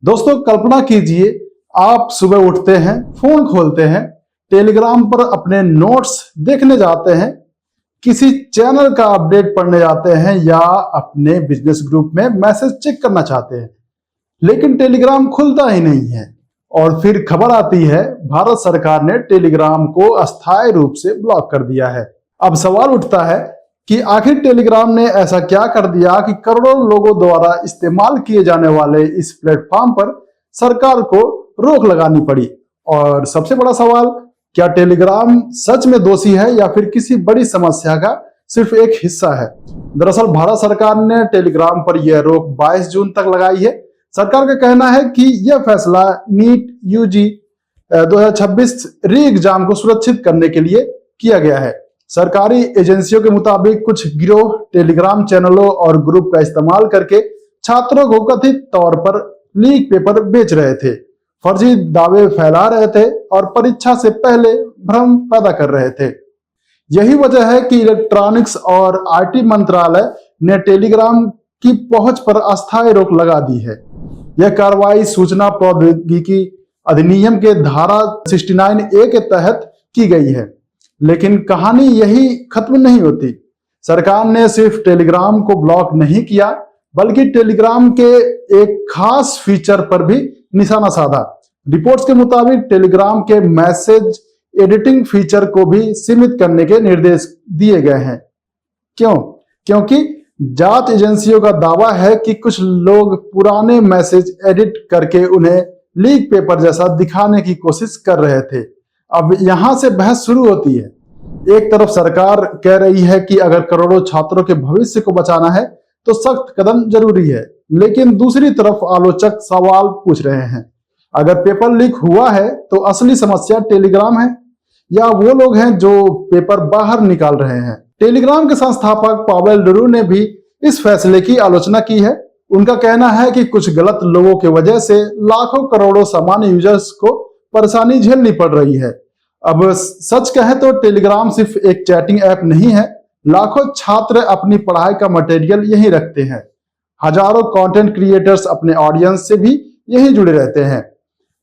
दोस्तों कल्पना कीजिए, आप सुबह उठते हैं, फोन खोलते हैं, टेलीग्राम पर अपने नोट्स देखने जाते हैं, किसी चैनल का अपडेट पढ़ने जाते हैं या अपने बिजनेस ग्रुप में मैसेज चेक करना चाहते हैं, लेकिन टेलीग्राम खुलता ही नहीं है। और फिर खबर आती है भारत सरकार ने टेलीग्राम को अस्थायी रूप से ब्लॉक कर दिया है। अब सवाल उठता है कि आखिर टेलीग्राम ने ऐसा क्या कर दिया कि करोड़ों लोगों द्वारा इस्तेमाल किए जाने वाले इस प्लेटफॉर्म पर सरकार को रोक लगानी पड़ी। और सबसे बड़ा सवाल, क्या टेलीग्राम सच में दोषी है या फिर किसी बड़ी समस्या का सिर्फ एक हिस्सा है? दरअसल भारत सरकार ने टेलीग्राम पर यह रोक 22 जून तक लगाई है। सरकार का कहना है कि यह फैसला नीट यूजी 2026 री एग्जाम को सुरक्षित करने के लिए किया गया है। सरकारी एजेंसियों के मुताबिक कुछ गिरोह टेलीग्राम चैनलों और ग्रुप का इस्तेमाल करके छात्रों को कथित तौर पर लीक पेपर बेच रहे थे, फर्जी दावे फैला रहे थे और परीक्षा से पहले भ्रम पैदा कर रहे थे। यही वजह है कि इलेक्ट्रॉनिक्स और आईटी मंत्रालय ने टेलीग्राम की पहुंच पर अस्थायी रोक लगा दी है। यह कार्रवाई सूचना प्रौद्योगिकी अधिनियम के धारा 69A के तहत की गई है। लेकिन कहानी यही खत्म नहीं होती। सरकार ने सिर्फ टेलीग्राम को ब्लॉक नहीं किया, बल्कि टेलीग्राम के एक खास फीचर पर भी निशाना साधा। रिपोर्ट्स के मुताबिक टेलीग्राम के मैसेज एडिटिंग फीचर को भी सीमित करने के निर्देश दिए गए हैं। क्यों? क्योंकि जांच एजेंसियों का दावा है कि कुछ लोग पुराने मैसेज एडिट करके उन्हें लीक पेपर जैसा दिखाने की कोशिश कर रहे थे। अब यहां से बहस शुरू होती है। एक तरफ सरकार कह रही है कि अगर करोड़ों छात्रों के भविष्य को बचाना है तो सख्त कदम जरूरी है, लेकिन दूसरी तरफ आलोचक सवाल पूछ रहे हैं, अगर पेपर लीक हुआ है तो असली समस्या टेलीग्राम है या वो लोग हैं जो पेपर बाहर निकाल रहे हैं? टेलीग्राम के संस्थापक पावेल डुरू ने भी इस फैसले की आलोचना की है। उनका कहना है कि कुछ गलत लोगों की वजह से लाखों करोड़ों सामान्य यूजर्स को परेशानी झेलनी पड़ रही है। अब सच कहें तो टेलीग्राम सिर्फ एक चैटिंग ऐप नहीं है। लाखों छात्र अपनी पढ़ाई का मटेरियल यहीं रखते हैं। हजारों कंटेंट क्रिएटर्स अपने ऑडियंस से भी यहीं जुड़े रहते हैं।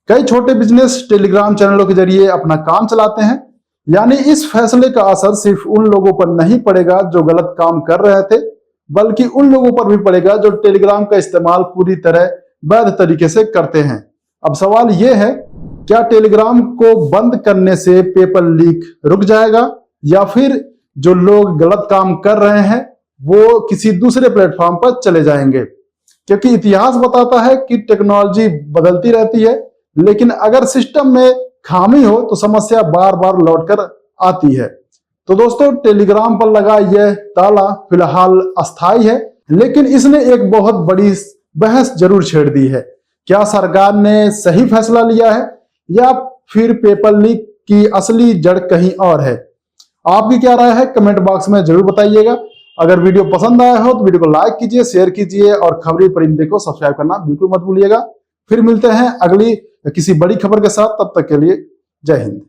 कई छोटे बिजनेस टेलीग्राम चैनलों के जरिए अपना काम चलाते हैं। यानी इस फैसले का असर सिर्फ उन लोगों पर नहीं पड़ेगा जो गलत काम कर रहे थे, बल्कि उन लोगों पर भी पड़ेगा जो टेलीग्राम का इस्तेमाल पूरी तरह वैध तरीके से करते हैं। अब सवाल यह है, क्या टेलीग्राम को बंद करने से पेपर लीक रुक जाएगा या फिर जो लोग गलत काम कर रहे हैं वो किसी दूसरे प्लेटफॉर्म पर चले जाएंगे? क्योंकि इतिहास बताता है कि टेक्नोलॉजी बदलती रहती है, लेकिन अगर सिस्टम में खामी हो तो समस्या बार बार लौटकर आती है। तो दोस्तों टेलीग्राम पर लगा यह ताला फिलहाल अस्थायी है, लेकिन इसने एक बहुत बड़ी बहस जरूर छेड़ दी है। क्या सरकार ने सही फैसला लिया है या फिर पेपर लीक की असली जड़ कहीं और है? आपकी क्या राय है? कमेंट बॉक्स में जरूर बताइएगा। अगर वीडियो पसंद आया हो तो वीडियो को लाइक कीजिए, शेयर कीजिए और खबरी परिंदे को सब्सक्राइब करना बिल्कुल मत भूलिएगा। फिर मिलते हैं अगली किसी बड़ी खबर के साथ। तब तक के लिए जय हिंद।